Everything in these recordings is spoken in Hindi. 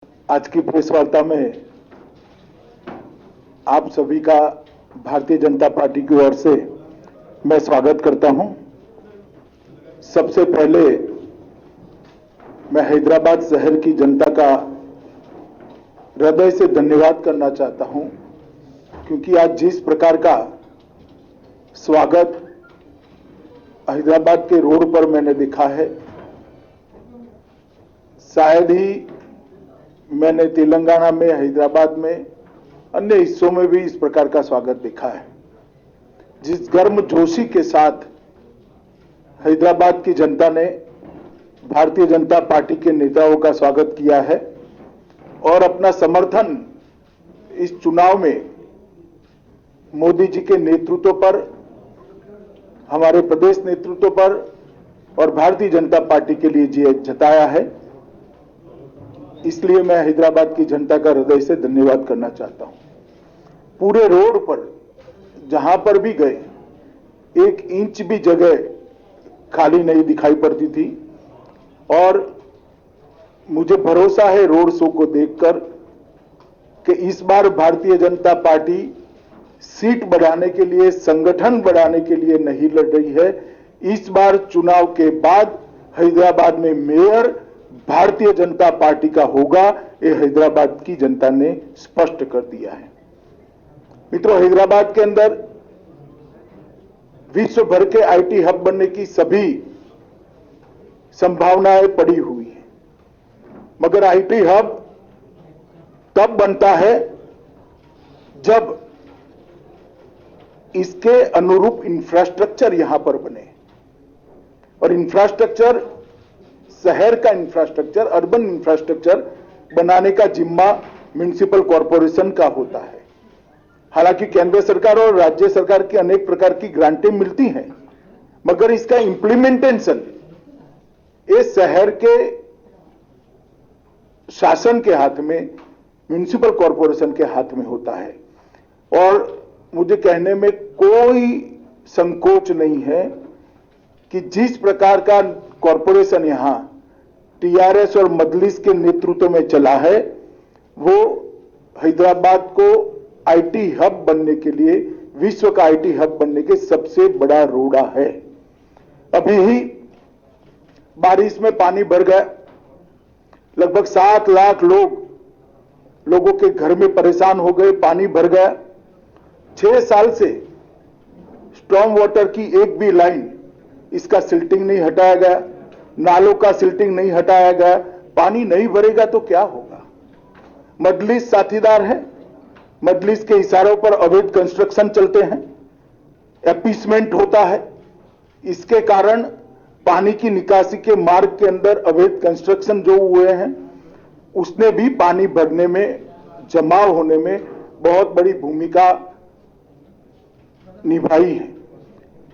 आज की प्रेस वार्ता में आप सभी का भारतीय जनता पार्टी की ओर से मैं स्वागत करता हूं। सबसे पहले मैं हैदराबाद शहर की जनता का हृदय से धन्यवाद करना चाहता हूं, क्योंकि आज जिस प्रकार का स्वागत हैदराबाद के रोड पर मैंने देखा है, शायद ही मैंने तेलंगाना में, हैदराबाद में, अन्य हिस्सों में भी इस प्रकार का स्वागत देखा है। जिस गर्मजोशी के साथ हैदराबाद की जनता ने भारतीय जनता पार्टी के नेताओं का स्वागत किया है और अपना समर्थन इस चुनाव में मोदी जी के नेतृत्व पर, हमारे प्रदेश नेतृत्व पर और भारतीय जनता पार्टी के लिए जताया है, इसलिए मैं हैदराबाद की जनता का हृदय से धन्यवाद करना चाहता हूं। पूरे रोड पर जहां पर भी गए, एक इंच भी जगह खाली नहीं दिखाई पड़ती थी और मुझे भरोसा है रोड शो को देखकर कि इस बार भारतीय जनता पार्टी सीट बढ़ाने के लिए, संगठन बढ़ाने के लिए नहीं लड़ रही है। इस बार चुनाव के बाद हैदराबाद में मेयर भारतीय जनता पार्टी का होगा, ये हैदराबाद की जनता ने स्पष्ट कर दिया है। मित्रों, हैदराबाद के अंदर विश्व भर के आईटी हब बनने की सभी संभावनाएं पड़ी हुई हैं, मगर आईटी हब तब बनता है जब इसके अनुरूप इंफ्रास्ट्रक्चर यहां पर बने, और इंफ्रास्ट्रक्चर, शहर का इंफ्रास्ट्रक्चर, अर्बन इंफ्रास्ट्रक्चर बनाने का जिम्मा म्युनिसिपल कॉरपोरेशन का होता है। हालांकि केंद्र सरकार और राज्य सरकार की अनेक प्रकार की ग्रांटें मिलती हैं, मगर इसका इंप्लीमेंटेशन ये शहर के शासन के हाथ में, म्युनिसिपल कॉरपोरेशन के हाथ में होता है। और मुझे कहने में कोई संकोच नहीं है कि जिस प्रकार का कॉरपोरेशन यहां टीआरएस और मजलिस के नेतृत्व में चला है, वो हैदराबाद को आईटी हब बनने के लिए, विश्व का आईटी हब बनने के सबसे बड़ा रोड़ा है। अभी ही बारिश में पानी भर गया, लगभग 7 लाख लोगों के घर में परेशान हो गए, पानी भर गया। 6 साल से स्टॉर्म वाटर की एक भी लाइन, इसका सिल्टिंग नहीं हटाया गया, नालों का सिल्टिंग नहीं हटाया गया। पानी नहीं भरेगा तो क्या होगा? मजलिस साथीदार है, मजलिस के इशारों पर अवैध कंस्ट्रक्शन चलते हैं, अपीसमेंट होता है। इसके कारण पानी की निकासी के मार्ग के अंदर अवैध कंस्ट्रक्शन जो हुए हैं, उसने भी पानी भरने में, जमाव होने में बहुत बड़ी भूमिका निभाई है।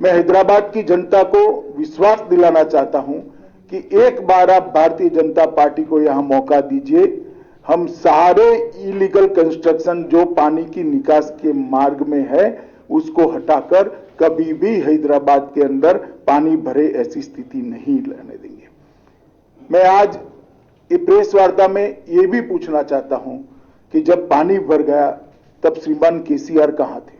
मैं हैदराबाद की जनता को विश्वास दिलाना चाहता हूं कि एक बार आप भारतीय जनता पार्टी को यहां मौका दीजिए। हम सारे इलीगल कंस्ट्रक्शन जो पानी की निकास के मार्ग में है, उसको हटाकर कभी भी हैदराबाद के अंदर पानी भरे ऐसी स्थिति नहीं रहने देंगे। मैं आज ये प्रेस वार्ता में ये भी पूछना चाहता हूं कि जब पानी भर गया तब श्रीमान केसीआर कहां थे?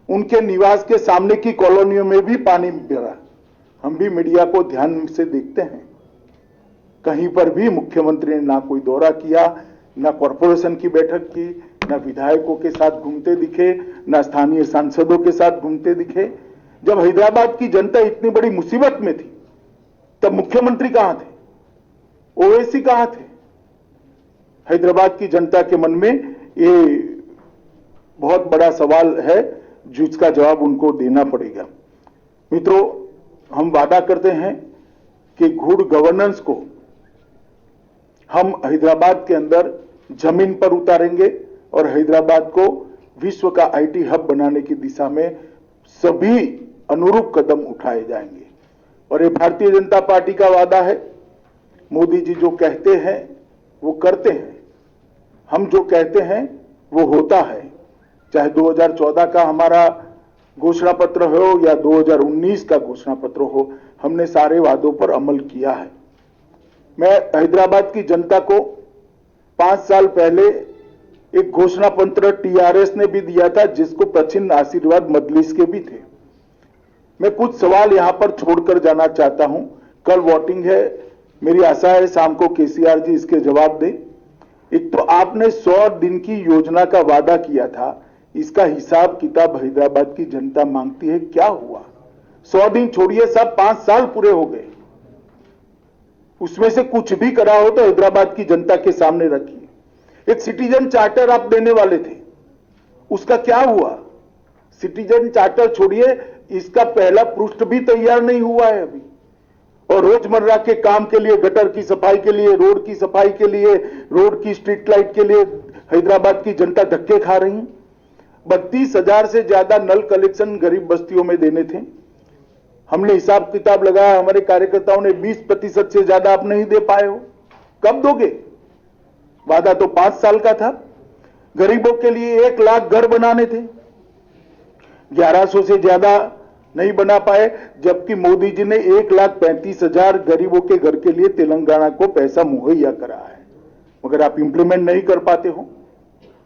उनके निवास के सामने की कॉलोनियों में भी पानी भरा। हम भी मीडिया को ध्यान से देखते हैं, कहीं पर भी मुख्यमंत्री ने ना कोई दौरा किया, ना कॉरपोरेशन की बैठक की, ना विधायकों के साथ घूमते दिखे, ना स्थानीय सांसदों के साथ घूमते दिखे। जब हैदराबाद की जनता इतनी बड़ी मुसीबत में थी, तब मुख्यमंत्री कहां थे? ओवैसी कहां थे? हैदराबाद की जनता के मन में ये बहुत बड़ा सवाल है, जिसका जवाब उनको देना पड़ेगा। मित्रों, हम वादा करते हैं कि गुड गवर्नेंस को हम हैदराबाद के अंदर जमीन पर उतारेंगे और हैदराबाद को विश्व का आईटी हब बनाने की दिशा में सभी अनुरूप कदम उठाए जाएंगे। और ये भारतीय जनता पार्टी का वादा है। मोदी जी जो कहते हैं वो करते हैं, हम जो कहते हैं वो होता है। चाहे 2014 का हमारा घोषणा पत्र हो या 2019 का घोषणा पत्र हो, हमने सारे वादों पर अमल किया है। मैं हैदराबाद की जनता को 5 साल पहले एक घोषणा पत्र टीआरएस ने भी दिया था, जिसको प्रचिन्ह आशीर्वाद मजलिस के भी थे। मैं कुछ सवाल यहां पर छोड़कर जाना चाहता हूं। कल वोटिंग है, मेरी आशा है शाम को केसीआर जी इसके जवाब दें। एक तो आपने 100 दिन की योजना का वादा किया था, इसका हिसाब किताब हैदराबाद की जनता मांगती है। क्या हुआ? 100 दिन छोड़िए साहब, 5 साल पूरे हो गए। उसमें से कुछ भी करा हो तो हैदराबाद की जनता के सामने रखिए। एक सिटीजन चार्टर आप देने वाले थे, उसका क्या हुआ? सिटीजन चार्टर छोड़िए, इसका पहला पृष्ठ भी तैयार नहीं हुआ है अभी। और रोजमर्रा के काम के लिए, गटर की सफाई के लिए, रोड की सफाई के लिए, रोड की स्ट्रीट लाइट के लिए हैदराबाद की जनता धक्के खा रही है। 32,000 से ज्यादा नल कलेक्शन गरीब बस्तियों में देने थे। हमने हिसाब किताब लगाया, हमारे कार्यकर्ताओं ने 20% से ज्यादा आप नहीं दे पाए हो। कब दोगे? वादा तो 5 साल का था। गरीबों के लिए 1 लाख घर बनाने थे, 1100 से ज्यादा नहीं बना पाए, जबकि मोदी जी ने 1,35,000 गरीबों के घर के लिए तेलंगाना को पैसा मुहैया करा है, मगर आप इंप्लीमेंट नहीं कर पाते हो।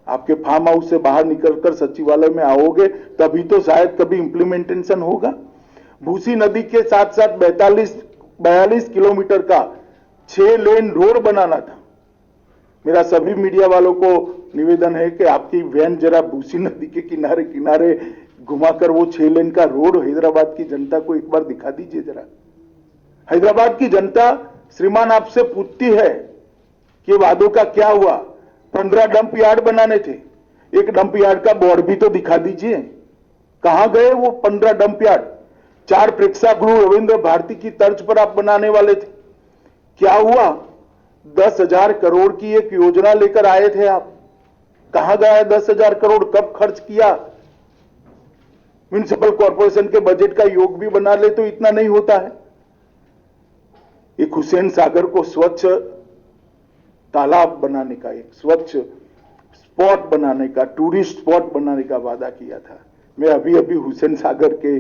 आपके फार्म हाउस से बाहर निकलकर सचिवालय में आओगे तभी तो शायद कभी इंप्लीमेंटेशन होगा। भूसी नदी के साथ साथ 42 किलोमीटर का 6 लेन रोड बनाना था। मेरा सभी मीडिया वालों को निवेदन है कि आपकी वैन जरा भूसी नदी के किनारे किनारे घुमाकर वो 6 लेन का रोड हैदराबाद की जनता को एक बार दिखा दीजिए जरा। हैदराबाद की जनता श्रीमान आपसे पूछती है कि वादों का क्या हुआ। 15 डंप यार्ड बनाने थे, एक डंप यार्ड का बोर्ड भी तो दिखा दीजिए। कहां गए वो 15 डंप यार्ड? 4 प्रेक्षागृह रविंद्र भारती की तर्ज पर आप बनाने वाले थे, क्या हुआ? 10,000 करोड़ की एक योजना लेकर आए थे आप, कहां गया 10,000 करोड़? कब खर्च किया? म्युनिसिपल कॉर्पोरेशन के बजट का योग भी बना ले तो इतना नहीं होता है। एक हुसैन सागर को स्वच्छ तालाब बनाने का, एक स्वच्छ स्पॉट बनाने का, टूरिस्ट स्पॉट बनाने का वादा किया था। मैं अभी अभी हुसैन सागर के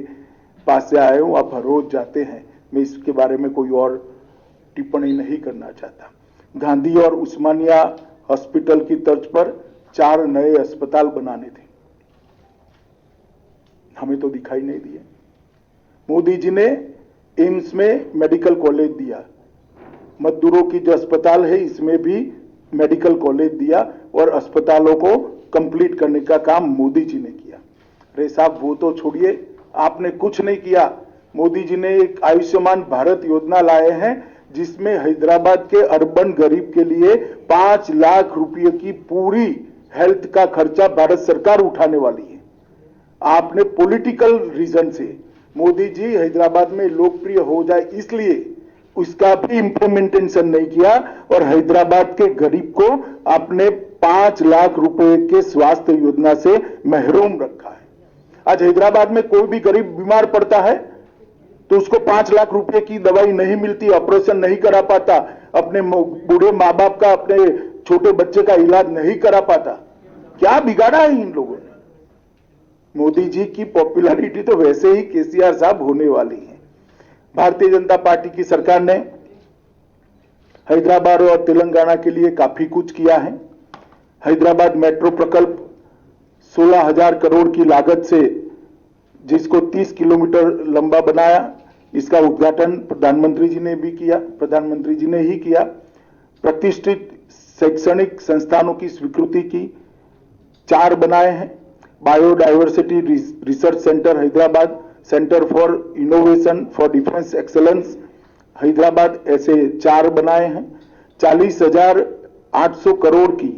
पास से आया हूं, आप हर रोज जाते हैं, मैं इसके बारे में कोई और टिप्पणी नहीं करना चाहता। गांधी और उस्मानिया हॉस्पिटल की तर्ज पर 4 नए अस्पताल बनाने थे, हमें तो दिखाई नहीं दिए। मोदी जी ने एम्स में मेडिकल कॉलेज दिया, मजदूरों की जो अस्पताल है इसमें भी मेडिकल कॉलेज दिया और अस्पतालों को कंप्लीट करने का काम मोदी जी ने किया। अरे साहब वो तो छोड़िए, आपने कुछ नहीं किया। मोदी जी ने एक आयुष्मान भारत योजना लाए हैं जिसमें हैदराबाद के अर्बन गरीब के लिए 5 लाख रुपए की पूरी हेल्थ का खर्चा भारत सरकार उठाने वाली है। आपने पॉलिटिकल रीजन से मोदी जी हैदराबाद में लोकप्रिय हो जाए इसलिए उसका भी इंप्लीमेंटेशन नहीं किया और हैदराबाद के गरीब को आपने 5 लाख रुपए के स्वास्थ्य योजना से महरूम रखा है। आज हैदराबाद में कोई भी गरीब बीमार पड़ता है तो उसको 5 लाख रुपए की दवाई नहीं मिलती, ऑपरेशन नहीं करा पाता, अपने बूढ़े माँ बाप का, अपने छोटे बच्चे का इलाज नहीं करा पाता। क्या बिगाड़ा है इन लोगों ने? मोदी जी की पॉपुलैरिटी तो वैसे ही केसीआर साहब होने वाली है। भारतीय जनता पार्टी की सरकार ने हैदराबाद और तेलंगाना के लिए काफी कुछ किया है। हैदराबाद मेट्रो प्रकल्प 16,000 करोड़ की लागत से जिसको 30 किलोमीटर लंबा बनाया, इसका उद्घाटन प्रधानमंत्री जी ने भी किया, प्रधानमंत्री जी ने ही किया। प्रतिष्ठित शैक्षणिक संस्थानों की स्वीकृति की, 4 बनाए हैं। Biodiversity research centre Hyderabad, centre for innovation for defence excellence Hyderabad, ऐसे 4 बनाए हैं। 40,800 करोड़ की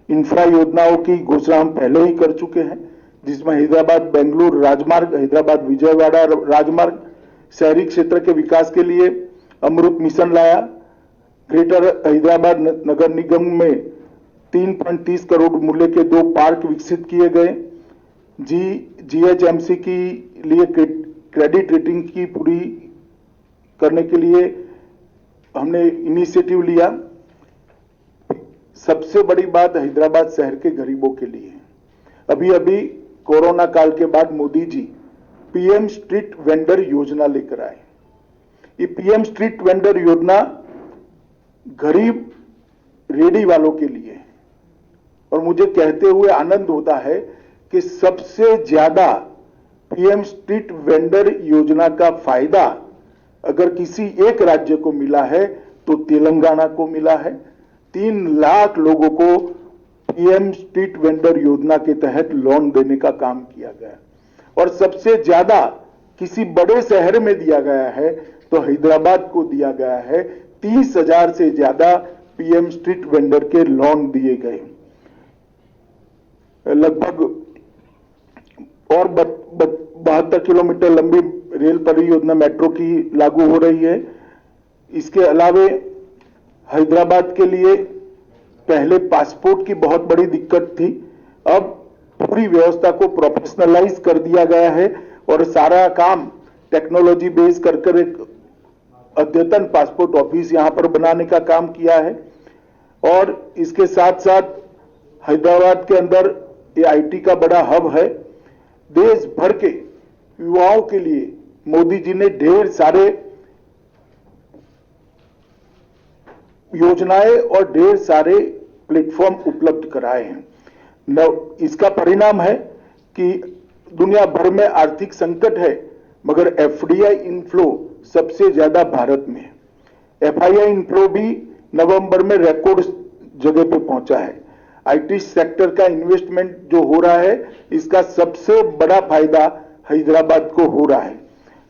इंफ्रा योजनाओं की घोषणा हम पहले ही कर चुके हैं, जिसमें हैदराबाद बेंगलुरु राजमार्ग, हैदराबाद विजयवाड़ा राजमार्ग, शहरी क्षेत्र के विकास के लिए अमृत मिशन लाया। ग्रेटर हैदराबाद नगर निगम में 3.30 करोड़ मूल्य के 2 पार्क विकसित किए गए। जीएचएमसी के लिए क्रेडिट रेटिंग की पूरी करने के लिए हमने इनिशिएटिव लिया। सबसे बड़ी बात हैदराबाद शहर के गरीबों के लिए है। अभी अभी कोरोना काल के बाद Modi ji PM street vendor योजना लेकर आए। ये पीएम स्ट्रीट वेंडर योजना गरीब रेडी वालों के लिए। और मुझे कहते हुए आनंद होता है कि सबसे ज्यादा पीएम स्ट्रीट वेंडर योजना का फायदा अगर किसी एक राज्य को मिला है तो तेलंगाना को मिला है। 3 लाख लोगों को पीएम स्ट्रीट वेंडर योजना के तहत लोन देने का काम किया गया और सबसे ज्यादा किसी बड़े शहर में दिया गया है तो हैदराबाद को दिया गया है। 30,000 से ज्यादा पीएम स्ट्रीट वेंडर के लोन दिए गए। लगभग और 72 किलोमीटर लंबी रेल परियोजना मेट्रो की लागू हो रही है। इसके अलावे हैदराबाद के लिए पहले पासपोर्ट की बहुत बड़ी दिक्कत थी, अब पूरी व्यवस्था को प्रोफेशनलाइज कर दिया गया है और सारा काम टेक्नोलॉजी बेस कर एक अद्यतन पासपोर्ट ऑफिस यहां पर बनाने का काम किया है। और इसके साथ साथ हैदराबाद के अंदर ये आईटी का बड़ा हब है। देश भर के युवाओं के लिए मोदी जी ने ढेर सारे योजनाएं और ढेर सारे प्लेटफॉर्म उपलब्ध कराए हैं। इसका परिणाम है कि दुनिया भर में आर्थिक संकट है मगर एफडीआई इनफ्लो सबसे ज्यादा भारत में है। एफआईआई इनफ्लो भी नवंबर में रिकॉर्ड जगह पे पहुंचा है। आईटी सेक्टर का इन्वेस्टमेंट जो हो रहा है इसका सबसे बड़ा फायदा हैदराबाद को हो रहा है।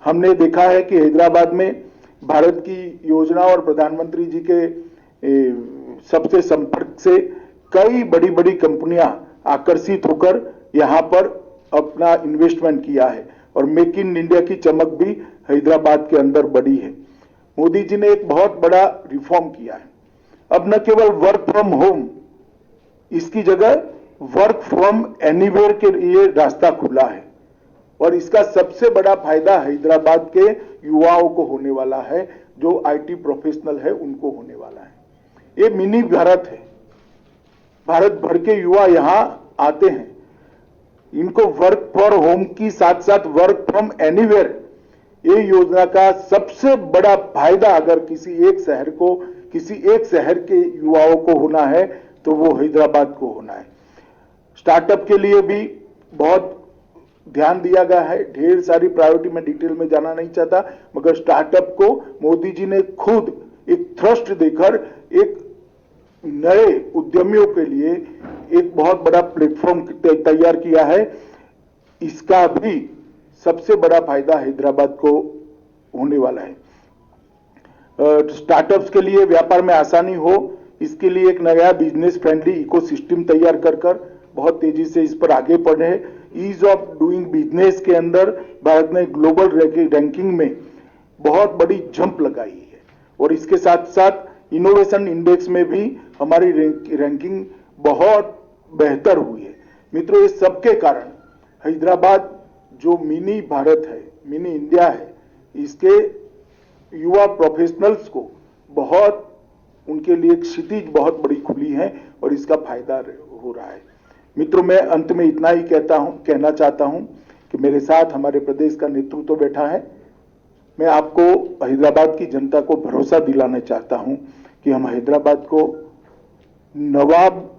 हमने देखा है कि हैदराबाद में भारत की योजना और प्रधानमंत्री जी के सबसे संपर्क से कई बड़ी बड़ी कंपनियां आकर्षित होकर यहां पर अपना इन्वेस्टमेंट किया है और मेक इन इंडिया की चमक भी हैदराबाद के अंदर बढ़ी है। मोदी जी ने एक बहुत बड़ा रिफॉर्म किया है। अब न केवल वर्क फ्रॉम होम, इसकी जगह वर्क फ्रॉम एनीवेयर के लिए रास्ता खुला है और इसका सबसे बड़ा फायदा हैदराबाद के युवाओं को होने वाला है, जो आईटी प्रोफेशनल है उनको होने वाला है। ये मिनी भारत है। भारत भर के युवा यहां आते हैं, इनको वर्क फॉर होम की साथ साथ वर्क फ्रॉम एनीवेयर, ये योजना का सबसे बड़ा फायदा अगर किसी एक शहर के युवाओं को होना है तो वो हैदराबाद को होना है। स्टार्टअप के लिए भी बहुत ध्यान दिया गया है। ढेर सारी प्रायोरिटी में डिटेल में जाना नहीं चाहता, मगर स्टार्टअप को मोदी जी ने खुद एक थ्रस्ट देकर एक नए उद्यमियों के लिए एक बहुत बड़ा प्लेटफॉर्म तैयार किया है। इसका भी सबसे बड़ा फायदा हैदराबाद को होने वाला है। स्टार्टअप्स के लिए व्यापार में आसानी हो, इसके लिए एक नया बिजनेस फ्रेंडली इकोसिस्टम तैयार कर बहुत तेजी से इस पर आगे बढ़े। ईज ऑफ डूइंग बिजनेस के अंदर भारत ने ग्लोबल रैंकिंग में बहुत बड़ी जंप लगाई है और इसके साथ साथ इनोवेशन इंडेक्स में भी हमारी रैंकिंग बहुत बेहतर हुई है। मित्रों, इस सबके कारण हैदराबाद जो मिनी भारत है, मिनी इंडिया है, इसके युवा प्रोफेशनलस को बहुत, उनके लिए क्षितिज बहुत बड़ी खुली है और इसका फायदा हो रहा है। मित्रों, मैं अंत में इतना ही कहना चाहता हूं कि मेरे साथ हमारे प्रदेश का नेतृत्व बैठा है। मैं आपको हैदराबाद की जनता को भरोसा दिलाना चाहता हूं कि हम हैदराबाद को नवाब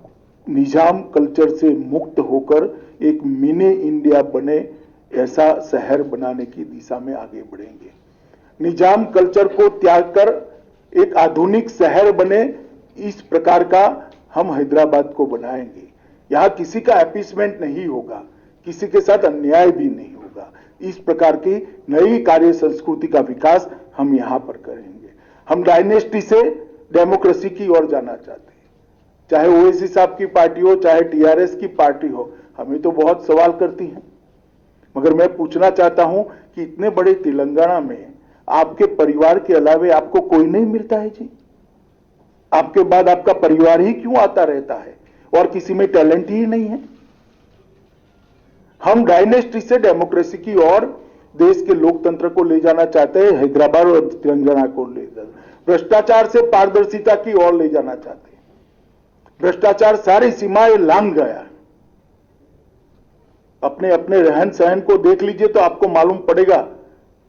निजाम कल्चर से मुक्त होकर एक मिनी इंडिया बने ऐसा शहर बनाने की दिशा में आगे बढ़ेंगे। निजाम कल्चर को त्याग कर एक आधुनिक शहर बने, इस प्रकार का हम हैदराबाद को बनाएंगे। यहां किसी का अपीसमेंट नहीं होगा, किसी के साथ अन्याय भी नहीं होगा। इस प्रकार की नई कार्य संस्कृति का विकास हम यहां पर करेंगे। हम डायनेस्टी से डेमोक्रेसी की ओर जाना चाहते हैं, चाहे ओवैसी साहब की पार्टी हो, चाहे टीआरएस की पार्टी हो। हमें तो बहुत सवाल करती हैं, मगर मैं पूछना चाहता हूं कि इतने बड़े तेलंगाना में आपके परिवार के अलावे आपको कोई नहीं मिलता है जी? आपके बाद आपका परिवार ही क्यों आता रहता है और किसी में टैलेंट ही नहीं है? हम डायनेस्टी से डेमोक्रेसी की ओर देश के लोकतंत्र को ले जाना चाहते हैं, हैदराबाद और तेलंगाना को ले जाना, भ्रष्टाचार से पारदर्शिता की ओर ले जाना चाहते हैं। भ्रष्टाचार सारी सीमाएं लांघ गया। अपने अपने रहन सहन को देख लीजिए तो आपको मालूम पड़ेगा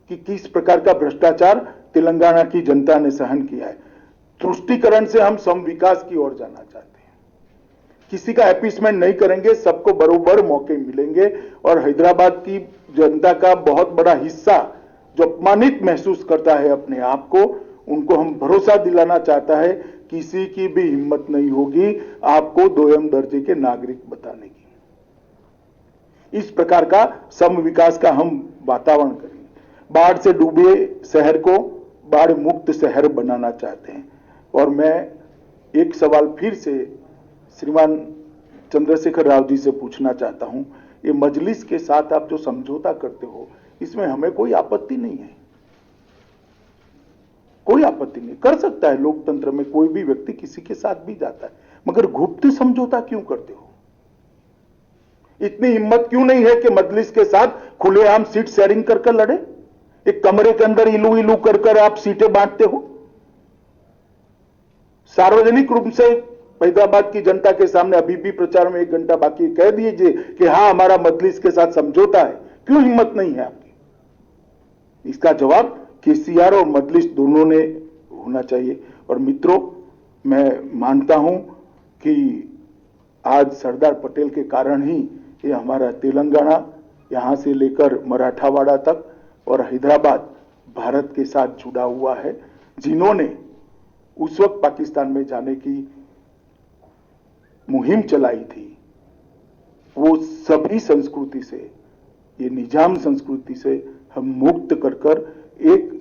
कि किस प्रकार का भ्रष्टाचार तेलंगाना की जनता ने सहन किया है। तुष्टीकरण से हम सम विकास की ओर जाना चाहते हैं। किसी का अपीसमेंट नहीं करेंगे, सबको बरोबर मौके मिलेंगे। और हैदराबाद की जनता का बहुत बड़ा हिस्सा जो अपमानित महसूस करता है अपने आप को, उनको हम भरोसा दिलाना चाहता है किसी की भी हिम्मत नहीं होगी आपको दोयम दर्जे के नागरिक बताने की। इस प्रकार का सम विकास का हम वातावरण करेंगे। बाढ़ से डूबे शहर को बाढ़ मुक्त शहर बनाना चाहते हैं। और मैं एक सवाल फिर से श्रीमान चंद्रशेखर राव जी से पूछना चाहता हूं, ये मजलिस के साथ आप जो समझौता करते हो, इसमें हमें कोई आपत्ति नहीं है, कोई आपत्ति नहीं। कर सकता है, लोकतंत्र में कोई भी व्यक्ति किसी के साथ भी जाता है, मगर गुप्त समझौता क्यों करते हो? इतनी हिम्मत क्यों नहीं है कि मजलिस के साथ खुलेआम सीट शेयरिंग कर लड़े? एक कमरे के अंदर इलू इलू कर आप सीटें बांटते हो। सार्वजनिक रूप से हैदराबाद की जनता के सामने अभी भी प्रचार में 1 घंटा बाकी, कह दीजिए कि हां हमारा मजलिस के साथ समझौता है। क्यों हिम्मत नहीं है आपकी? इसका जवाब केसीआर और मजलिस दोनों ने होना चाहिए। और मित्रों, मैं मानता हूं कि आज सरदार पटेल के कारण ही ये हमारा तेलंगाना यहां से लेकर मराठावाड़ा तक और हैदराबाद भारत के साथ जुड़ा हुआ है। जिन्होंने उस वक्त पाकिस्तान में जाने की मुहिम चलाई थी, वो सभी संस्कृति से, ये निजाम संस्कृति से हम मुक्त कर एक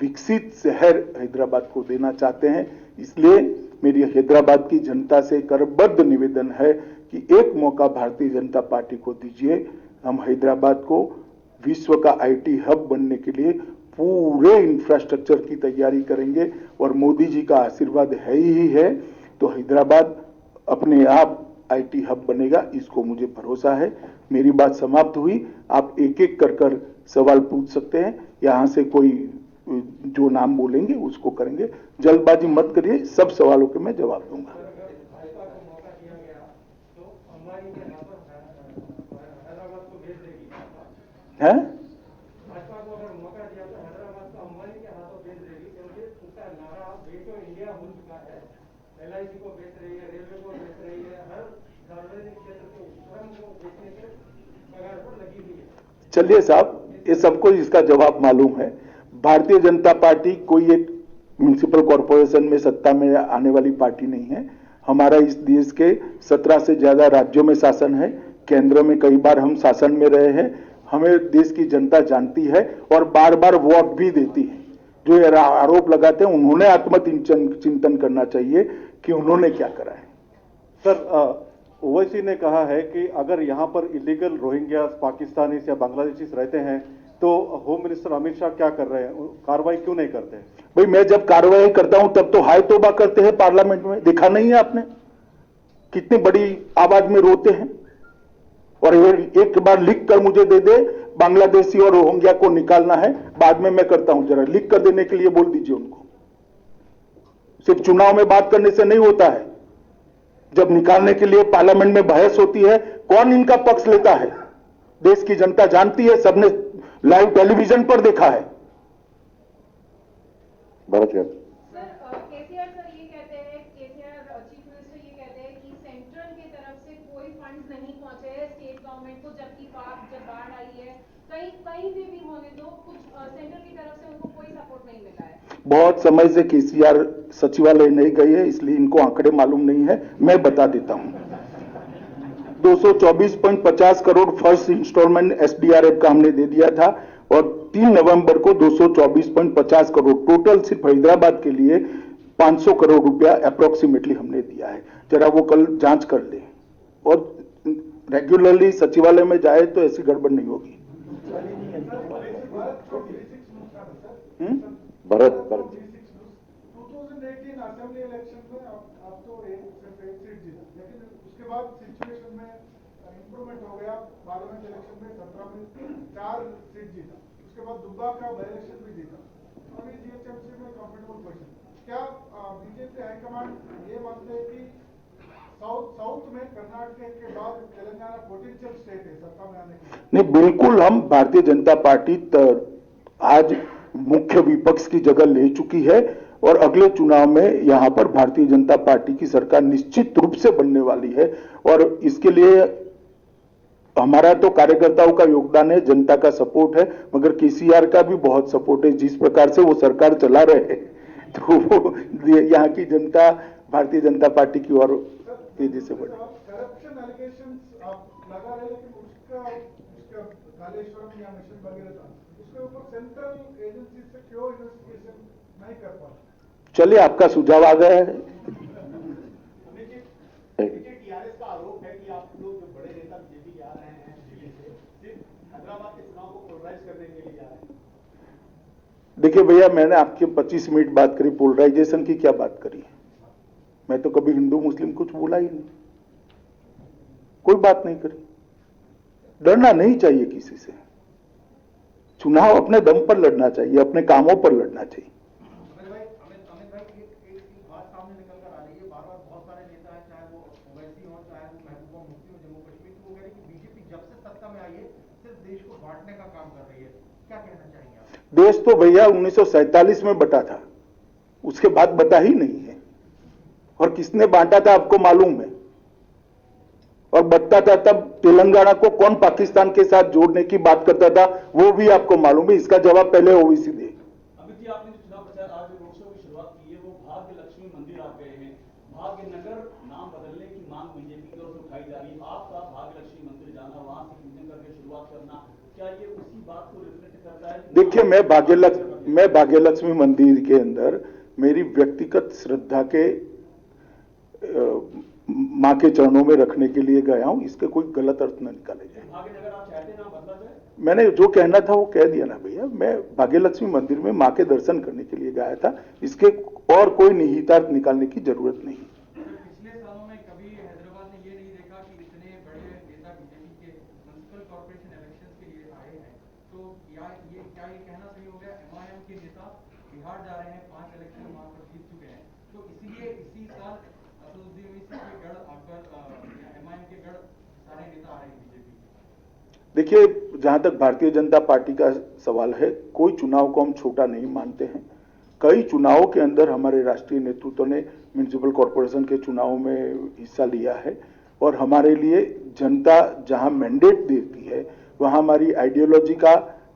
विकसित शहर हैदराबाद को देना चाहते हैं। इसलिए मेरी हैदराबाद की जनता से करबद्ध निवेदन है कि एक मौका भारतीय जनता पार्टी को दीजिए। हम हैदराबाद को विश्व का आईटी हब बनने के लिए पूरे इंफ्रास्ट्रक्चर की तैयारी करेंगे और मोदी जी का आशीर्वाद है ही है, तो हैदराबाद अपने आप आईटी हब बनेगा, इसको मुझे भरोसा है। मेरी बात समाप्त हुई। आप एक एक कर सवाल पूछ सकते हैं। यहां से कोई जो नाम बोलेंगे उसको करेंगे। जल्दबाजी मत करिए, सब सवालों के मैं जवाब दूंगा। है भाजपा को अगर मौका दिया तो हैदराबाद को अंबानी के हाथों बेच देगी, क्योंकि उसका नारा बेचो इंडिया हो चुका है। एलआईसी को बेच रही है, रेलवे को बेच रही है, हर सार्वजनिक क्षेत्र को स्वयं को बेचने के कगार पर लगी हुई है। चलिए साहब, ये सबको इसका जवाब मालूम है। भारतीय जनता पार्टी कोई एक म्युनिसिपल कॉर्पोरेशन में सत्ता में आने वाली पार्टी नहीं है। हमारा इस देश के 17 से ज्यादा राज्यों में शासन है, केंद्र में कई बार हम शासन में रहे हैं। हमें देश की जनता जानती है और बार बार वोट भी देती है। जो ये आरोप लगाते हैं, उन्होंने आत्मचिंतन करना चाहिए कि उन्होंने क्या करा है। सर, ओवैसी ने कहा है कि अगर यहां पर इलीगल रोहिंग्या पाकिस्तानीज या बांग्लादेशीज रहते हैं तो होम मिनिस्टर अमित शाह क्या कर रहे हैं, कार्रवाई क्यों नहीं करते? भाई, मैं जब कार्रवाई करता हूं तब तो हाय तौबा करते हैं पार्लियामेंट में। देखा नहीं है आपने कितनी बड़ी आवाज में रोते हैं? और एक बार लिख कर मुझे दे दे, बांग्लादेशी और रोहिंग्या को निकालना है, बाद में मैं करता हूं। जरा लिख कर देने के लिए बोल दीजिए उनको। सिर्फ चुनाव में बात करने से नहीं होता है, जब निकालने के लिए पार्लियामेंट में बहस होती है, कौन इनका पक्ष लेता है? देश की जनता जानती है, सबने लाइव टेलीविजन पर देखा है। भारत केसीआर सर ये कहते हैं, केसीआर चीफ मिनिस्टर ये कहते हैं कि सेंट्रल की तरफ से कोई फंड्स नहीं पहुंचे हैं स्टेट गवर्नमेंट को, जबकि जब बाढ़ आई है कहीं भी होने दो, कुछ सेंट्रल की तरफ से उनको कोई सपोर्ट नहीं मिला है। बहुत समय से केसीआर सचिवालय नहीं गई है, इसलिए इनको आंकड़े मालूम नहीं है। मैं बता देता हूं, 224.50 करोड़ फर्स्ट इंस्टॉलमेंट एसडीआरएफ का हमने दे दिया था और 3 नवंबर को 224.50 करोड़ टोटल सिर्फ हैदराबाद के लिए 500 करोड़ रुपया अप्रोक्सीमेटली हमने दिया है। जरा वो कल जांच कर ले और रेगुलरली सचिवालय में जाए तो ऐसी गड़बड़ नहीं होगी। भारत 2018 असेंबली इलेक्शन में आप तो एक सीट जीता, लेकिन उसके बाद सिचुएशन में इंप्रूवमेंट हो गया। पार्लियामेंट इलेक्शन में 17 में 4 सीट जीता, उसके बाद दुब्बा का बाई इलेक्शन भी जीता, अभी जीएचएमसी में कंफर्टेबल पोजीशन। क्या बीजेपी हाईकमांड ये मानते हैं कि साउथ में कर्नाटक के बाद तेलंगाना पोटेंशियल स्टेट है सत्ता में आने के? नहीं, बिल्कुल। हम भारतीय जनता पार्टी आज मुख्य विपक्ष की जगह ले चुकी है। और अगले चुनाव में यहां पर भारतीय जनता पार्टी की सरकार निश्चित रूप से बनने वाली है। और इसके लिए हमारा तो कार्यकर्ताओं का योगदान है, जनता का सपोर्ट है, मगर केसीआर का भी बहुत सपोर्ट है। जिस प्रकार से वो सरकार चला रहे हैं तो वो यहाँ की जनता भारतीय जनता पार्टी की ओर तेजी से बढ़े। करप्शन एलिगेशंस आप लगा रहे हैं, लेकिन उसका कालेश्वरम या मिशन वगैरह था, उसके ऊपर सेंट्रल एजेंसी से क्यों इन्वेस्टिगेशन नहीं कर पाते? चलिए, आपका सुझाव आ गया है। टीआरएस का आरोप है कि आप लोग जो बड़े नेता बीजेपी आ रहे हैं दिल्ली से, सिर्फ हैदराबाद के चुनाव को पोलराइज करने के लिए आ रहे हैं। देखिए भैया, मैंने आपके 25 मिनट बात करी, पोलराइजेशन की क्या बात करी है? मैं तो कभी हिंदू मुस्लिम कुछ बोला ही नहीं, कोई बात नहीं करी। डरना नहीं चाहिए किसी से, चुनाव अपने दम पर लड़ना चाहिए, अपने कामों पर लड़ना चाहिए। अमित भाई एक बात सामने निकल कर आ रही है, बार-बार बहुत सारे नेता हैं, चाहे वो ओवैसी हो, चाहे वो महबूबा मुफ्ती हो जम्मू कश्मीर की, वो कह रहे हैं कि बीजेपी जब से सत्ता में आई है सिर्फ देश को बांटने का काम कर रही है। क्या कहना चाहेंगे आप? देश तो भैया 1947 में बटा था, उसके बाद बटा ही नहीं है। और किसने बांटा था आपको मालूम है? और बटता था तब तेलंगाना को कौन पाकिस्तान के साथ जोड़ने की बात करता था, वो भी आपको मालूम है। इसका जवाब पहले ओवैसी दे। अमित जी, आपने जो चुनाव प्रचार आज रोड शो की शुरुआत की है, वो भाग्य लक्ष्मी मंदिर आप गए हैं। भाग्य नगर नाम बदलने की मांग बीजेपी की ओर से उठाई जा रही है। आपका भाग्य लक्ष्मी मंदिर जाना, वहां से पूजन करके शुरुआत करना, क्या ये उसी बात को रिफ्लेक्ट करता है? देखिए, मैं भाग्यलक्ष्मी मंदिर के अंदर मेरी व्यक्तिगत श्रद्धा के मां के चरणों में रखने के लिए गया हूं। इसके कोई गलत अर्थ न निकाले जाए। भाग्यनगर आप चाहते नाम बदला जाए? मैंने जो कहना था वो कह दिया ना भैया। मैं भाग्यलक्ष्मी मंदिर में मां के दर्शन करने के लिए गया था, इसके और कोई निहितार्थ निकालने की जरूरत नहीं। पिछले सालों में कभी हैदराबाद ने ये नहीं देखा कि इतने बड़े नेता बीजेपी के म्युनिसिपल कॉर्पोरेशन इलेक्शंस के लिए आए हैं, तो क्या ये कहना सही हो गया एमआईएम के नेता बिहार जा रहे हैं, 5 इलेक्शन वहां पर जीत चुके हैं, तो इसीलिए इसी साल असदुद्दीन ओवैसी के गढ़ आपका एमआईएम के गढ़ सारे नेता आ रहे हैं बीजेपी? देखिए, जहां तक भारतीय जनता पार्टी का सवाल है, कोई चुनाव को हम छोटा नहीं मानते हैं। कई चुनावों के अंदर हमारे राष्ट्रीय नेतृत्व ने म्युनिसिपल कॉर्पोरेशन के चुनाव में हिस्सा लिया है, और हमारे लिए जनता जहां मैंडेट देती है वहां हमारी आइडियोलॉजी का,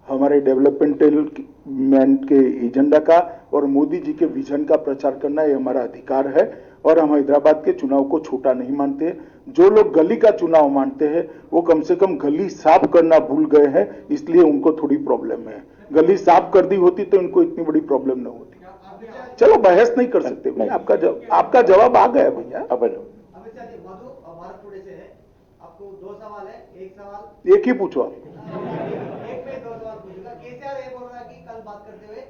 हमारे डेवलपमेंट के एजेंडा का और मोदी जी के विजन का प्रचार करना ये हमारा अधिकार है। और हम हैदराबाद के चुनाव को छोटा नहीं मानते। जो लोग गली का चुनाव मानते हैं वो कम से कम गली साफ करना भूल गए हैं, इसलिए उनको थोड़ी प्रॉब्लम है। गली साफ कर दी होती तो इनको इतनी बड़ी प्रॉब्लम न होती। चलो, बहस नहीं कर सकते भैया। आपका जवाब आ गया भैया। अमित शाह जी, मधु भारत टुडे से है, आपको 2 सवाल है। एक सवाल एक ही पूछो आप। एक में 2 सवाल पूछूंगा। केसीआर ये बोल रहा है कि कल बात करते हुए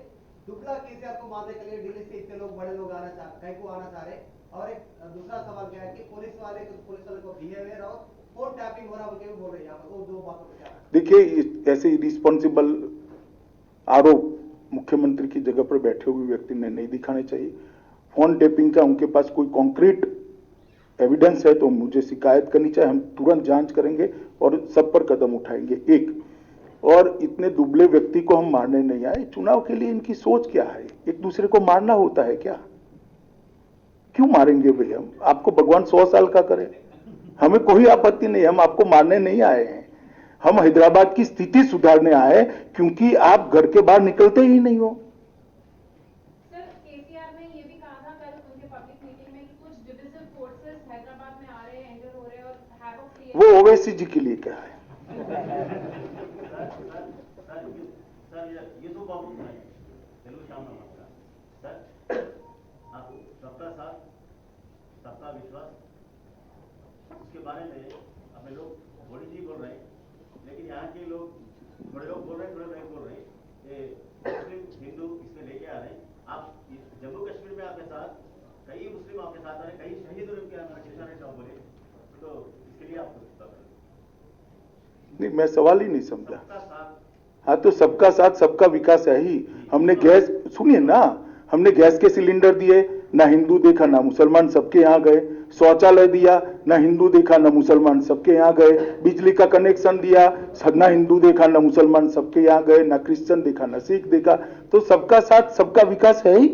दुबला केसीआर को मारने के लिए दिल्ली से इतने लोग, बड़े लोग आना चाह रहे। और एक दूसरा सवाल क्या है कि पुलिस वाले को बिहेवियर और फोन टैपिंग हो रहा है बोल रहे हैं। यहाँ पर वो 2 बातों को क्या? देखिए, ऐसे इरिस्पॉन्सिबल आरोप मुख्यमंत्री की जगह पर बैठे हुए व्यक्ति ने नहीं दिखाने चाहिए। फोन टेपिंग का उनके पास कोई कॉन्क्रीट एविडेंस है तो मुझे शिकायत करनी चाहिए, हम तुरंत जांच करेंगे और सब पर कदम उठाएंगे। एक और इतने दुबले व्यक्ति को हम मारने नहीं आए। चुनाव के लिए इनकी सोच क्या है? एक दूसरे को मारना होता है क्या? क्यों मारेंगे भैया? हम आपको भगवान 100 साल का करे, हमें कोई आपत्ति नहीं। हम आपको मारने नहीं आए हैं, हम हैदराबाद की स्थिति सुधारने आए, क्योंकि आप घर के बाहर निकलते ही नहीं हो। सर, केसीआर ने ये भी कहा था कल उनके पब्लिक मीटिंग में कि कुछ डिविजिव फोर्सेस हैदराबाद में आ रहे हैं, एंटर हो रहे हैं और हैवॉक क्रिएट। वो ओवैसी जी के लिए क्या है? ये तो बाबू है తెలుగు శ్యామ सर, आप सबका साथ सबका विश्वास, उसके बारे में अपने लोग मोदी जी बोल रहे हैं, लेकिन यहाँ के लोग थोड़े लोग बोल रहे हैं, थोड़े नहीं बोल रहे हैं। ये मुस्लिम हिंदू इसमें लेके आ रहे हैं। आप जम्मू कश्मीर में आपके साथ कई मुस्लिम आपके साथ आ रहे हैं, कई शहीद हुए उनके साथ बोले, तो इसके लिए आप नहीं, मैं सवाल ही नहीं समझा। हाँ, तो सबका साथ सबका विकास है ही। हमने गैस, सुनिए ना, हमने गैस के सिलेंडर दिए, ना हिंदू देखा ना मुसलमान, सबके यहाँ गए। शौचालय दिया, ना हिंदू देखा ना मुसलमान, सबके यहाँ गए। बिजली का कनेक्शन दिया, ना हिंदू देखा ना मुसलमान, सबके यहाँ गए। ना क्रिश्चियन देखा ना सिख देखा। तो सबका साथ सबका विकास है ही।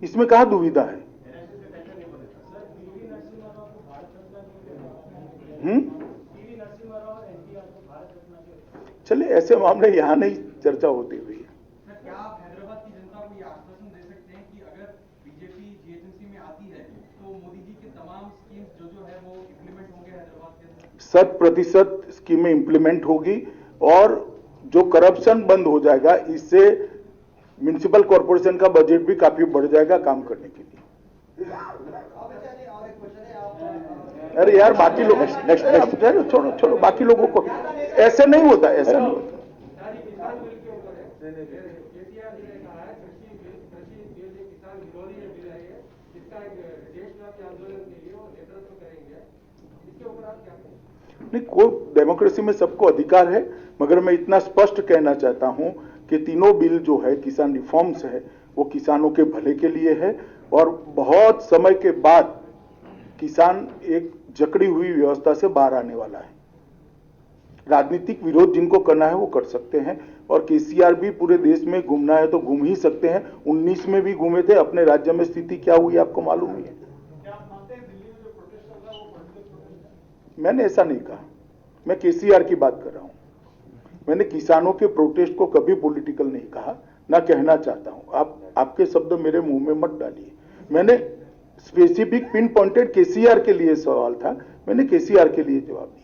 इसमें कहाँ दुविधा है? चलिए, ऐसे मामले यहां नहीं चर्चा होती हुई है। सर, क्या आप हैदराबाद की जनता को ये आश्वासन दे सकते हैं कि अगर बीजेपी जीएचएमसी में आती है तो मोदी जी के तमाम स्कीम्स जो है वो इम्प्लीमेंट होंगे हैदराबाद के अंदर? 100% स्कीमें इंप्लीमेंट होगी और जो करप्शन बंद हो जाएगा, इससे म्युनिसिपल कॉर्पोरेशन का बजट भी काफी बढ़ जाएगा काम करने के लिए। और एक क्वेश्चन है आप अरे यार, बाकी लोग नेक्स्ट छोड़ो छोड़ो, बाकी लोगों को ऐसे नहीं होता, ऐसा नहीं होता। किसान बिल के ऊपर है केसीआर जी ने कहा है कृषि बिल ये किसान विरोधी बिल है, ये इसका एक देशव्यापी आंदोलन के लिए वो नेतृत्व करेंगे, इसके ऊपर आप क्या कहेंगे? नहीं, कोई डेमोक्रेसी में सबको अधिकार है, मगर मैं इतना स्पष्ट कहना चाहता हूं कि तीनों बिल जो है किसान रिफॉर्म्स है वो किसानों के भले के लिए है और बहुत समय के बाद किसान एक जकड़ी हुई व्यवस्था से बाहर आने वाला है। राजनीतिक विरोध जिनको करना है वो कर सकते हैं और केसीआर भी पूरे देश में घूमना है तो घूम ही सकते हैं। 19 में भी घूमे थे, अपने राज्य में स्थिति क्या हुई आपको मालूम ही है। क्या आप मानते हैं दिल्ली में जो प्रोटेस्ट चल रहा है वो पॉलिटिकल प्रोटेस्ट है? मैंने ऐसा नहीं कहा, मैं केसीआर की बात कर रहा हूं। मैंने किसानों के प्रोटेस्ट को कभी पॉलिटिकल नहीं कहा, ना कहना चाहता हूं। आप आपके शब्द मेरे मुंह में मत डालिए। मैंने स्पेसिफिक पिन पॉइंटेड केसीआर के लिए सवाल था, मैंने केसीआर के लिए जवाब दिया।